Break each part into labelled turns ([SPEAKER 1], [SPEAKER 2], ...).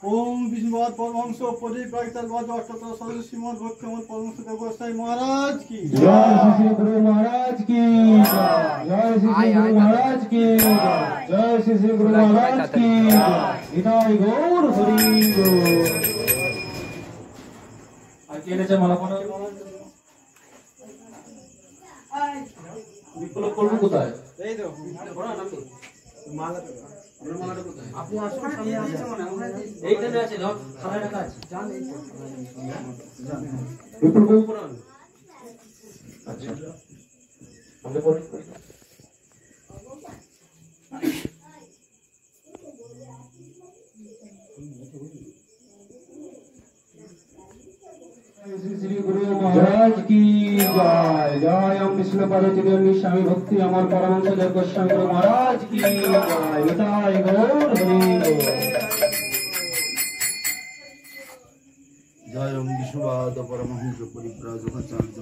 [SPEAKER 1] ओम विष्णुवाद परमहंस परिप्रायितवाद अष्टोत्तर सदस्य श्रीमद भक्तिमत परमहंस देव गोसाई महाराज की
[SPEAKER 2] जय श्री गुरु महाराज की जय श्री गुरु महाराज की जय श्री गुरु महाराज की निताय गौर हरि गौर। आकेलेच्या मला पण विप्लव कोण कोताय
[SPEAKER 1] এই তো বড় না তো মালা তো মালাটা কোথায় আপনি আসুন সামনে আসছে মানে এইখানে আছে দাও সারা টাকা আছে জান এই জান
[SPEAKER 2] विप्लव को ऊपर आना। अच्छा हमने पढ़ी श्री गुरु महाराज की जय जय हम विष्णु पार्वती देवी स्वामी भक्ति अमर परमहंस देव गोस्वामी गुरु महाराज की जय निताय गौर हरि
[SPEAKER 3] जय ओम विष्णुवाद परमहंस परिव्राजकाचार्य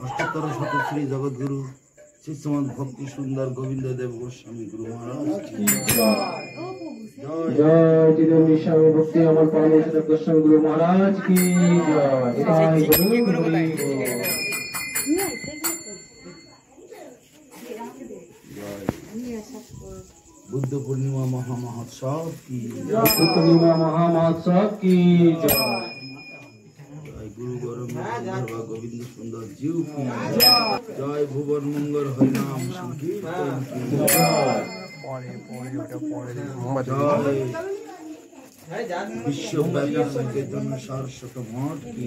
[SPEAKER 3] अष्टोत्तर शत श्री जगद्गुरु श्री श्रीमद भक्ति सुंदर गोविंद देव गोस्वामी गुरु महाराज की
[SPEAKER 2] जय जिदेवी स्वामी भक्ति अमर परमहंस देव गोस्वामी गुरु महाराज की जय
[SPEAKER 3] बुद्ध पूर्णिमा महामहोत्सव की
[SPEAKER 2] बुद्ध पूर्णिमा महामहोत्सव की जय
[SPEAKER 3] गुरु गौरव गोविंद सुंदर जीव की जय भुवन मंगल हरिनाम संकीर्तन की जय विश्व व्यापी संकीर्तन सारस्वत मठ की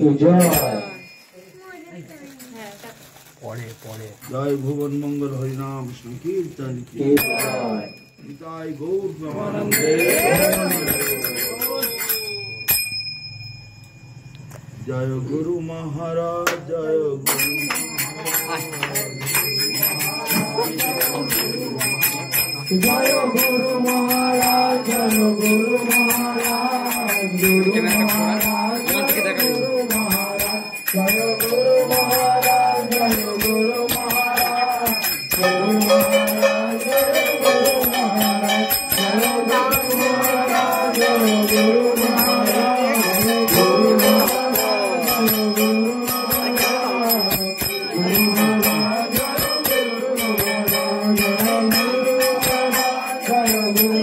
[SPEAKER 3] जय भुवन मंगल हरिनाम संकीर्तन की निताय गौर प्रेमानंदे जय गुरु महाराज जय गुरु
[SPEAKER 2] जय गुरु महाराज जय गुरु महाराज गुरु महाराज जय गुरु महाराज जय गुरु महाराज जय गुरु महाराज गुरु महाराज जय गुरु महाराज जय गुरु महाराज जय गुरु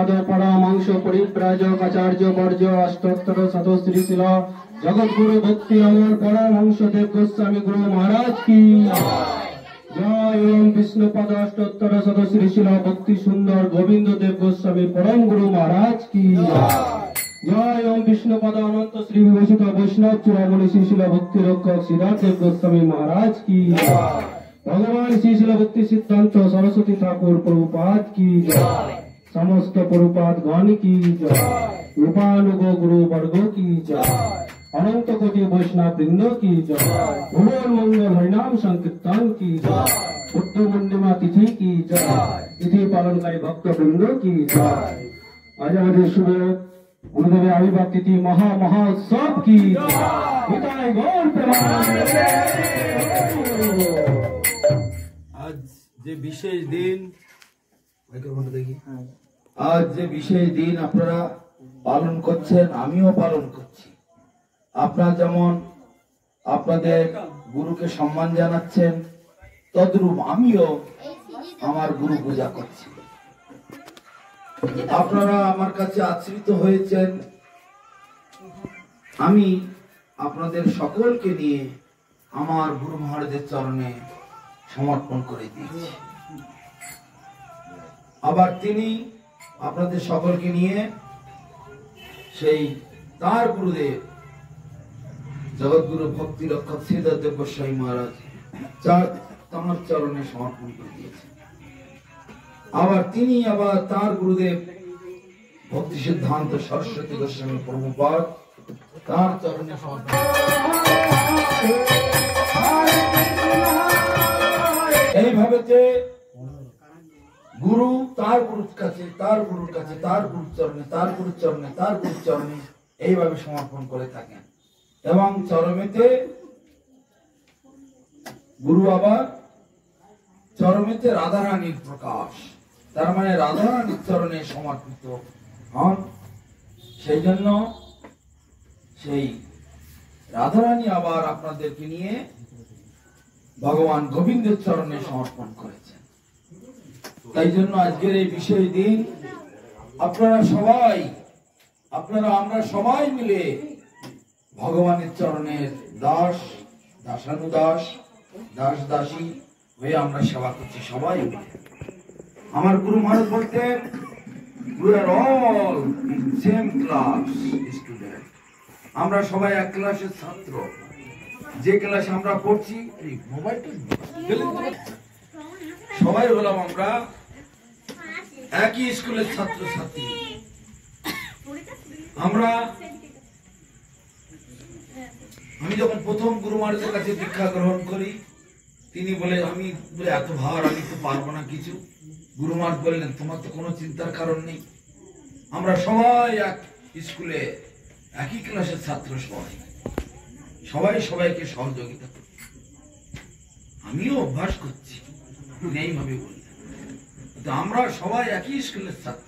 [SPEAKER 2] পাদ পরামাংস পরিব্রাজক আচার্য বর্জ্য অষ্টোত্তর শতশ্রীশিল জগৎগুরু ভক্তি অমর পরামাংস দেব গোস্বামী গুরু মহারাজ কি জয়। ওম বিষ্ণুপদ অষ্টোত্তর শতশ্রীশিল ভক্তি সুন্দর গোবিন্দ দেব গোস্বামী পরম গুরু মহারাজ কি জয়। ওম বিষ্ণুপদ অনন্ত শ্রী বিভূষিত বৈষ্ণব চূড়ামণি শ্রীশিল ভক্তি রক্ষক সিদ্ধার্থ দেব গোস্বামী মহারাজ কি ভগবান শ্রীশিল ভক্তি সিদ্ধান্ত সরস্বতী ঠাকুর প্রভুপাদ কি জয়। समस्त प्रभुपाद गण की जय। रूपानुग गुरु वर्ग की जय। अनंत कोटि वैष्णव वृंद की जय। भुवन मंगल हरिनाम संकीर्तन की जय। बुद्ध पूर्णिमा तिथि की जय। तिथि पालनकारी भक्त वृंद की जय। आज हमारे शुभ गुरुदेव आविर्भाव तिथि महा महोत्सव की जय। गौर
[SPEAKER 3] आज যে বিশেষ দিন দেখি আজ যে বিশেষ দিন আপনারা পালন করছেন আমিও পালন করছি। আপনারা যেমন আপনাদের গুরুকে সম্মান জানাচ্ছেন তদ্রূপ আমিও আমার গুরু পূজা করছি। আপনারা আমার কাছে আশ্রিত হয়েছেন, আমি আপনাদের সকলকে নিয়ে আমার গুরু মহারাজের চরণে সমর্পণ করে দিয়েছি। আবার তিনি আপনাদের সকলকে নিয়ে সেই তার গুরুদেব জগৎগুরু ভক্তি রক্ষক সিদ্ধার্থ দেব গোস্বামী মহারাজ তাঁর চরণে সমর্পণ করে দিয়েছেন। আবার তিনি আবার তার গুরুদেব ভক্তি সিদ্ধান্ত সরস্বতী গোস্বামী প্রভুপাদ তার চরণে সমর্পণ। এইভাবে গুরু তার গুরুর কাছে তার গুরুর কাছে তার গুরুর চরণে তার গুরুর চরণে তার গুরুর চরণে এইভাবে সমর্পণ করে থাকেন। এবং চরমেতে গুরু আবার চরমেতে রাধারানীর প্রকাশ, তার মানে রাধারানীর চরণে সমর্পিত হন। সেই জন্য সেই রাধারানী আবার আপনাদেরকে নিয়ে ভগবান গোবিন্দের চরণে সমর্পণ করেছেন। তাই জন্য আজকের এই বিশেষ দিন আমরা সবাই মিলে ভগবানের চরণের দাস দাসানুদাস দাস দাসী হয়ে আমরা সেবা করছি সবাই মিলে। আমার গুরু মহারাজ বলতেন we are all in same class student, আমরা সবাই এক ক্লাসের ছাত্র। যে ক্লাসে আমরা পড়ছি এই মোবাইলটা সবাই হলাম আমরা একই স্কুলের ছাত্র ছাত্রী। আমি যখন প্রথম গুরু মহারাজের কাছে দীক্ষা গ্রহণ করি, তিনি বলে আমি বলে এত ভার আমি তো পারবো না কিছু। গুরু মহারাজ বললেন তোমার তো কোনো চিন্তার কারণ নেই, আমরা সবাই এক স্কুলে একই ক্লাসের ছাত্র, সবাই সবাইকে সহযোগিতা করি। আমিও অভ্যাস করছি এইভাবে বললেন। আমরা সবাই একই স্কুলের ছাত্র,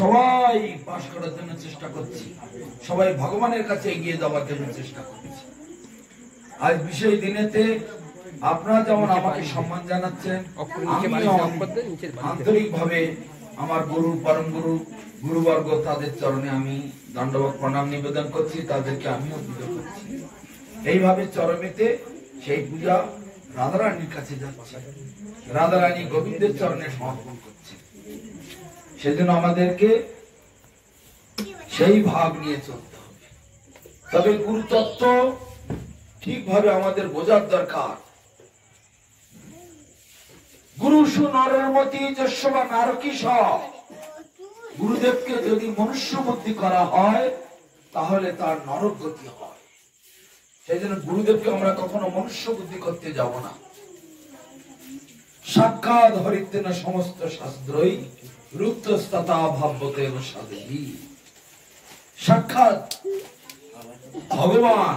[SPEAKER 3] সবাই পাশ করার জন্য চেষ্টা করছি, সবাই ভগবানের কাছে এগিয়ে যাওয়ার জন্য চেষ্টা করছি। আজ বিশেষ দিনেতে আপনারা যেমন আমাকে সম্মান জানাচ্ছেন, আন্তরিক ভাবে আমার গুরু পরম গুরু গুরুবর্গ তাদের চরণে আমি দণ্ডবত প্রণাম নিবেদন করছি, তাদেরকে আমিও পুজো করছি। এইভাবে চরমেতে সেই পূজা রাধারানীর কাছে যাচ্ছে, রাধারানী গোবিন্দের চরণে সমর্পণ করছে। সেজন্য আমাদেরকে সেই ভাব নিয়ে চলতে হবে। তবে গুরুতত্ত্ব ঠিকভাবে আমাদের বোঝার দরকার। গুরু সু নরের মতি যশোবা নারকীশ, গুরুদেবকে যদি মনুষ্য বুদ্ধি করা হয় তাহলে তার নরক গতি হয়। সেই জন্য গুরুদেবকে আমরা কখনো মনুষ্য বুদ্ধি করতে যাব না। সাক্ষাৎ হরিতেন সমস্ত শাস্ত্রই রুক্তস্ততা ভাব্যতে সাধি। সাক্ষাৎ ভগবান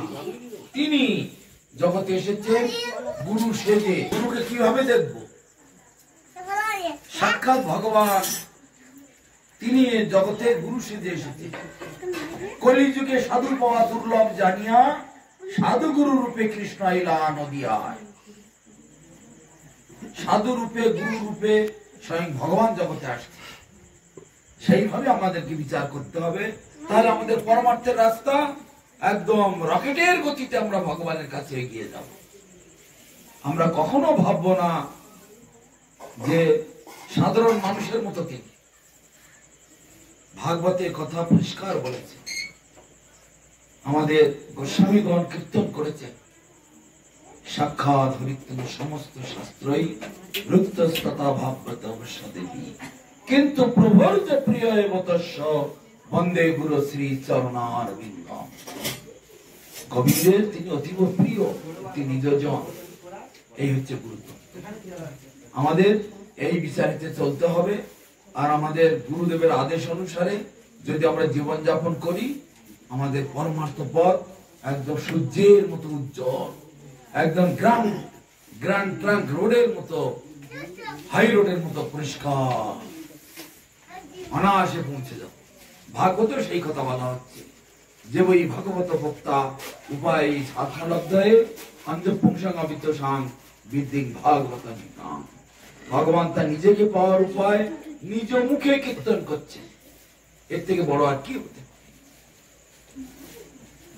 [SPEAKER 3] তিনি জগতে এসেছেন গুরু সেজে। গুরুকে কিভাবে দেখব? সাক্ষাৎ ভগবান তিনি জগতে গুরু সেজে এসেছেন। কলিযুগে সাধু পাওয়া দুর্লভ জানিয়া সাধু গুরু রূপে কৃষ্ণ আইলা নদিয়ায়। সাধু রূপে গুরু রূপে স্বয়ং ভগবান জগতে আসছে। সেইভাবে আমাদেরকে বিচার করতে হবে। তাহলে আমাদের পরমার্থের রাস্তা একদম রকেটের গতিতে আমরা ভগবানের কাছে এগিয়ে যাব। আমরা কখনো ভাববো না যে সাধারণ মানুষের মতো তিনি। ভাগবতে কথা পরিষ্কার বলেছে, আমাদের গোস্বামীগণ কীর্তন করেছেন, সাক্ষাৎ হরিত্তম সমস্ত শাস্ত্রই রুক্তস্ততা ভাবব্রত অবশ্য দেবী, কিন্তু প্রভুর যে প্রিয় এবতস্য বন্দে গুরু শ্রী চরণারবিন্দম। গোবিন্দের তিনি অতীব প্রিয়, তিনি নিজজন। এই হচ্ছে গুরুত্ব। আমাদের এই বিচারিতে চলতে হবে। আর আমাদের গুরুদেবের আদেশ অনুসারে যদি আমরা জীবন যাপন করি, আমাদের পরমার্থ পথ একদম সূর্যের মতো উজ্জ্বল, একদম গ্র্যান্ড ট্রাঙ্ক রোডের মতো, হাই রোডের মতো পরিষ্কার, অনায়াসে পৌঁছে যাব। ভাগবত সেই কথা বলা হচ্ছে যে ওই ভাগবত বক্তা উপায় আত্মলব্ধয়ে অঞ্জপুংসাঙ্গবিত সাং বিদ্যিং ভাগবত নিকাম। ভগবান তার নিজেকে পাওয়ার উপায় নিজ মুখে কীর্তন করছে। এর থেকে বড় আর কি হতে পারে?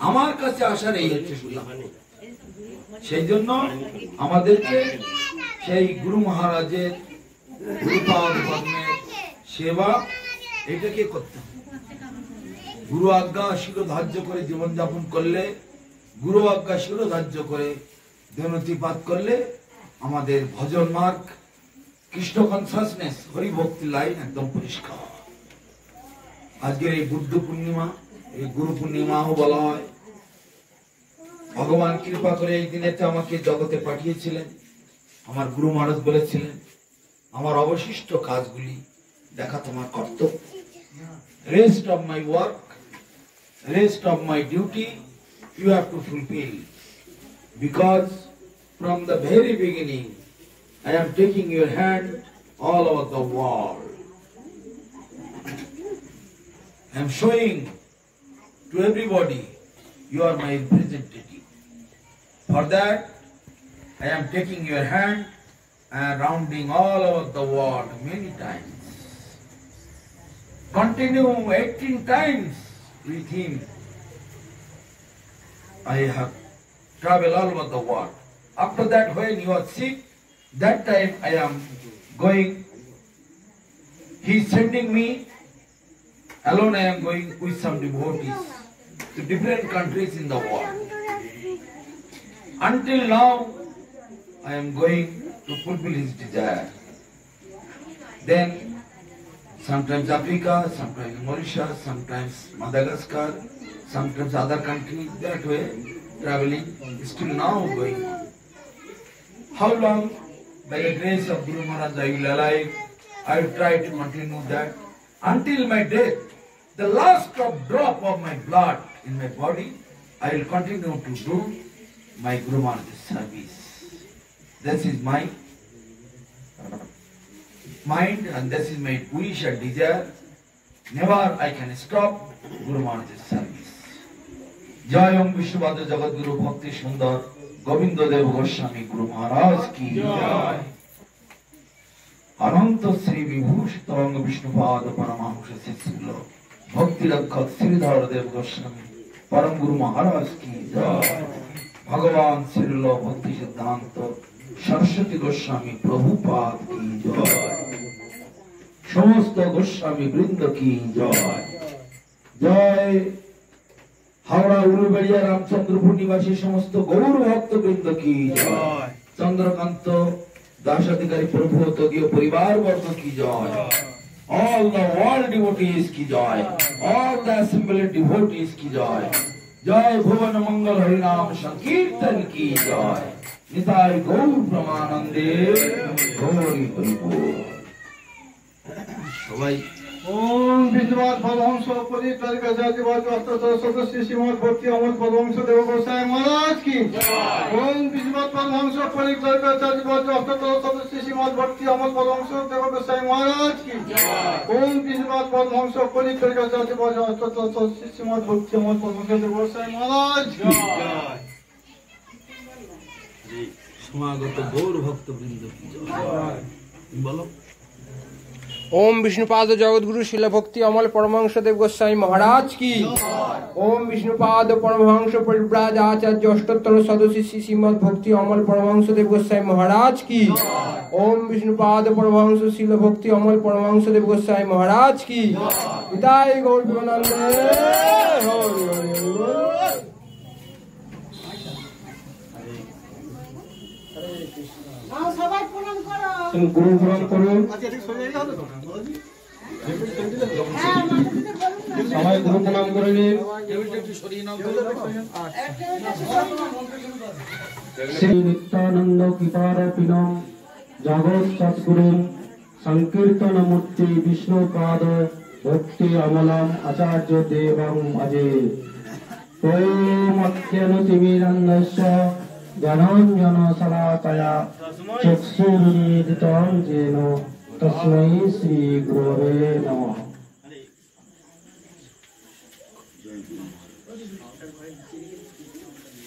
[SPEAKER 3] আমার কাছে আসার এই হচ্ছে সুযোগ। সেই জন্য আমাদেরকে সেই গুরু মহারাজের গুরুপাদ পদ্মের সেবা এটাকে করতে হবে। গুরু আজ্ঞা শিরোধার্য করে জীবনযাপন করলে, গুরু আজ্ঞা শিরোধার্য করে ধনুতিপাত করলে আমাদের ভজন মার্গ, কৃষ্ণ কনসাসনেস, হরি ভক্তি লাইন একদম পরিষ্কার। আজকের এই বুদ্ধ পূর্ণিমা, এই গুরু পূর্ণিমাও বলা হয়। ভগবান কৃপা করে এই দিনেতে আমাকে জগতে পাঠিয়েছিলেন। আমার গুরু মহারাজ বলেছিলেন, আমার অবশিষ্ট কাজগুলি দেখা তোমার কর্তব্য। Rest of my work, rest of my duty you have to fulfill, because from the very beginning I am taking your hand all over the world. I am showing to everybody you are my representative. For that I am taking your hand and rounding all over the world many times. Continue 18 times with him. I have traveled all over the world. After that, when you are sick, that time I am going. He is sending me alone. I am going with some devotees to different countries in the world. Until now, I am going to fulfill his desire. Then, sometimes Africa, sometimes Mauritius, sometimes Madagascar, sometimes other countries, that way traveling, still now going on. How long? By the grace of Guru Maharaj I will alive. I will try to continue that until my death. The last drop of my blood in my body, I will continue to do my Guru Maharaj's service. This is my mind and this is my wish and desire. Never I can stop Guru Maharaj's service. जय ओम विश्ववाद जगत गुरु भक्ति सुंदर गोविंद देव गोस्वामी गुरु महाराज की जय। अनंत श्री विभूषित अंग विष्णुपाद परमहंस शिष्य भक्ति रक्षक श्रीधर देव गोस्वामी परम गुरु महाराज की जय। भगवान श्रील भक्ति सिद्धांत सरस्वती गोस्वामी प्रभुपाद की जय। समस्त गोस्वामी वृंद की जय। जय हावड़ा उलुबेड़िया रामचंद्रपुर निवासी समस्त गौर भक्त वृंद की जय। चंद्रकांत दासाधिकारी प्रभु तदीय परिवार वर्ग की जय। ऑल द वर्ल्ड डिवोटीज की जय। ऑल द असेंबली डिवोटीज की जय। जय भुवन मंगल हरिनाम संकीर्तन की जय। निताय गौर प्रमानंदे गौरी परिपूर्ण। सबाई
[SPEAKER 2] ओम विद्वान भगवान स्वपरि तर्कजाति वाजवस्त सदस्य श्रीमद भक्ति अमर भगवान देव गोसाई महाराज की ओम विद्वान भगवान स्वपरि तर्कजाति वाजवस्त सदस्य श्रीमद भक्ति अमर भगवान देव गोसाई महाराज की ओम विद्वान भगवान स्वपरि तर्कजाति वाजवस्त सदस्य श्रीमद भक्ति अमर भगवान देव गोसाई महाराज की
[SPEAKER 3] समागत गौर भक्त वृंद की जय। बोलो
[SPEAKER 4] ओम विष्णुपाद जगद्गुरु शिल भक्ति अमल परमहंस देव गोस्वामी महाराज की। ओम विष्णुपाद परमहंस परिव्राज आचार्य अष्टोत्तर सदस्य श्री श्रीमद भक्ति अमल परमहंस देव गोस्वामी महाराज की। ओम विष्णुपाद परमहंस शिल भक्ति अमल परमहंस देव गोस्वामी महाराज की। निताय गौर प्रेमानंद।
[SPEAKER 2] गुरु प्रणाम করুন সবাই গুরু প্রণাম করে নিন। শ্রী নিত্যানন্দ কৃপারপিণম জগৎ সদ্গুরুম সংকীর্তন মূর্তি বিষ্ণুপাদ ভক্তি অমলম আচার্য দেবং ভজে। ওম অজ্ঞানতিমিরান্ধস্য জ্ঞানাঞ্জন শলাকয়া চক্ষুरुन्मीलितं येन तस्मै श्री गुरवे नमः।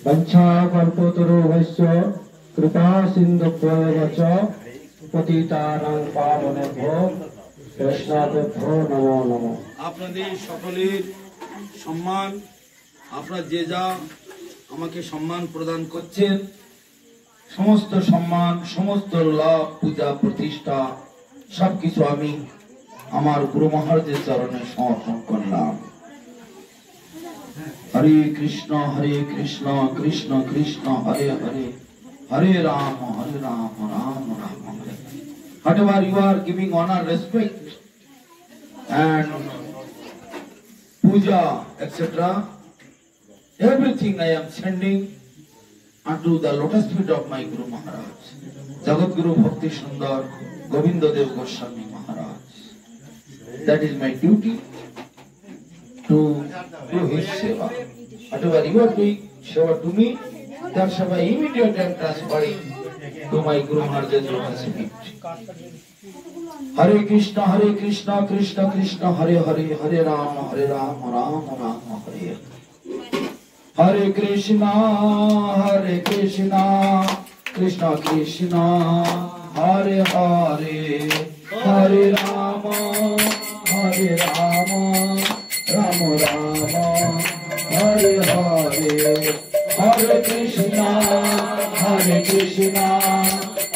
[SPEAKER 2] वंशाकल्पतरुभ्यश्च कृपा सिन्धुभ्यश्च पतितानां पावनेभ्यो वैष्णवेभ्यो नमो नमः।
[SPEAKER 3] আপনাদের সকলের সম্মান, আপনারা যে যা আমাকে সম্মান প্রদান করছেন, সমস্ত সম্মান, সমস্ত লাভ, পূজা প্রতিষ্ঠা সবকিছু আমি আমার গুরু মহারাজের চরণে সমর্পণ করলাম। হরে কৃষ্ণ কৃষ্ণ কৃষ্ণ হরে হরে, হরে রাম রাম রাম হরে। Whatever you are giving honor, respect and puja, etc., everything I am sending unto the lotus feet of my Guru Maharaj, Jagat Guru Bhakti Sundar Govinda Dev Goswami Maharaj. That is my duty to do his seva. Whatever you are doing seva to me, that seva immediately I am transferring to my Guru Maharaj's lotus feet. Hare Krishna Krishna Krishna Hare Hare, Hare Ram Ram Ram Hare Hare. Hare Krishna Krishna Krishna Hare Hare, Hare Rama Ram Ram Hare Hare. Hare Krishna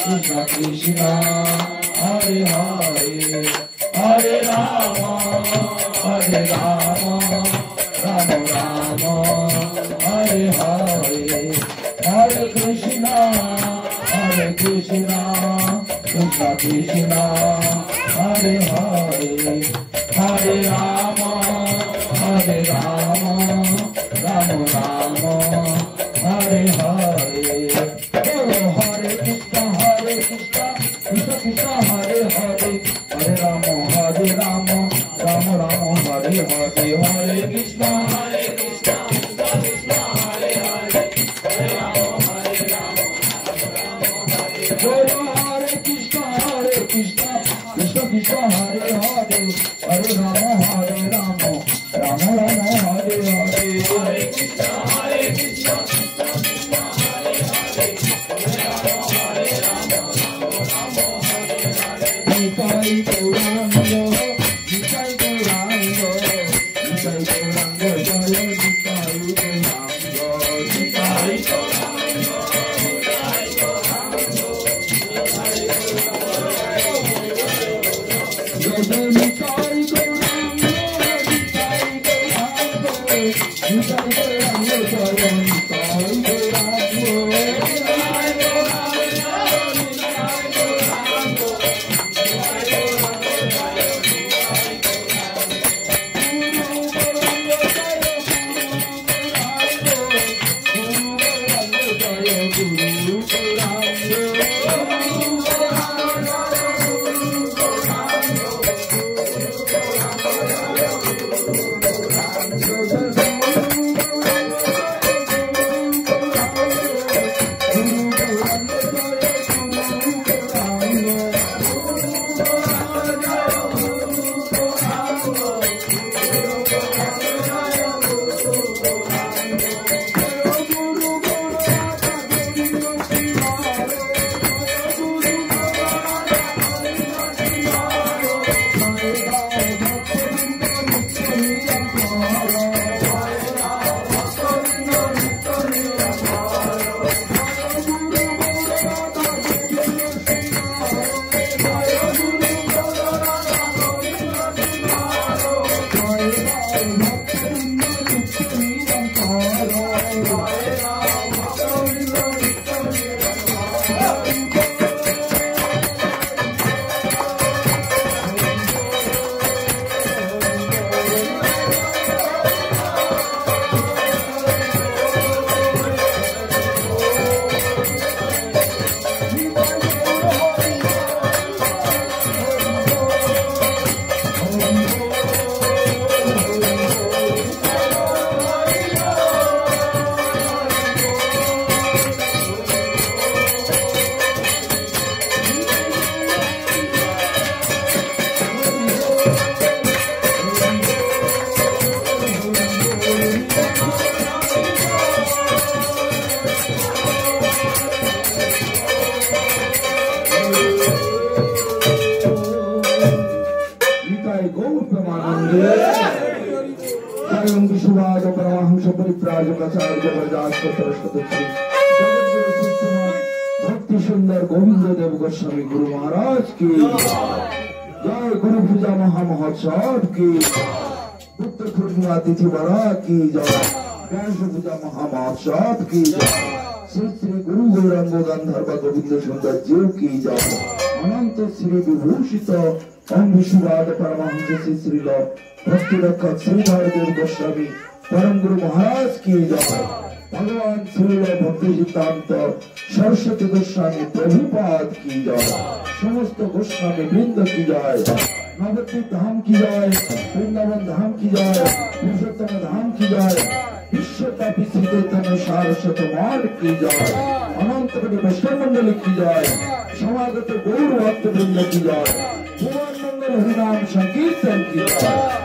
[SPEAKER 3] Krishna Krishna Hare Hare, Hare Rama Ram Ram Hare Hare. Hare Krishna Krishna Krishna Hare Hare, Hare Rama Ram Ram Hare Hare. Hare Krishna Krishna Krishna Hare Hare, Hare Rama Ram Ram Hare Hare. Hare Krishna Krishna Krishna Hare Hare, Hare Rama Hare Krishna Krishna Krishna Hare Hare, Hare Rama Ram Hare Hare. Hare Krishna Krishna Krishna Hare Hare, Hare Rama Nitai Gauranga Nitai Gauranga Nitai Gauranga Jaya Nitai Gauranga Nitai Gauranga Nitai Gauranga Nitai
[SPEAKER 2] स्वयं विश्ववाद परमहंस परिव्राजकाचार्य भक्ति सुंदर गोविंद देव गोस्वामी गुरु महाराज की जय। गुरु पूजा महामहोत्सव की पुत्र पूर्णिमा तिथि बड़ा की जय। व्यास पूजा महामहोत्सव की जय। श्री श्री गुरु गौरांग गंधर्व गोविंद सुंदर जी की जय। अनंत श्री विभूषित ओम विश्ववाद परमहंस श्री श्री भक्ति रक्षक श्रीधर देव गोस्वामी परम गुरु महाराज की जय। भगवान श्रील भक्ति सिद्धांत सरस्वती गोस्वामी प्रभुपाद की जय। समस्त गोस्वामी वृंद की जय। नवद्वीप धाम की जय। वृंदावन धाम की जय। पुरुषोत्तम धाम की जय। विश्वव्यापी श्री चैतन्य सारस्वत मठ की जय। अनंत कोटि वैष्णव मंडली की जय। समागत गौर भक्त वृंद की जय। भुवन मंगल हरिनाम संकीर्तन की जय।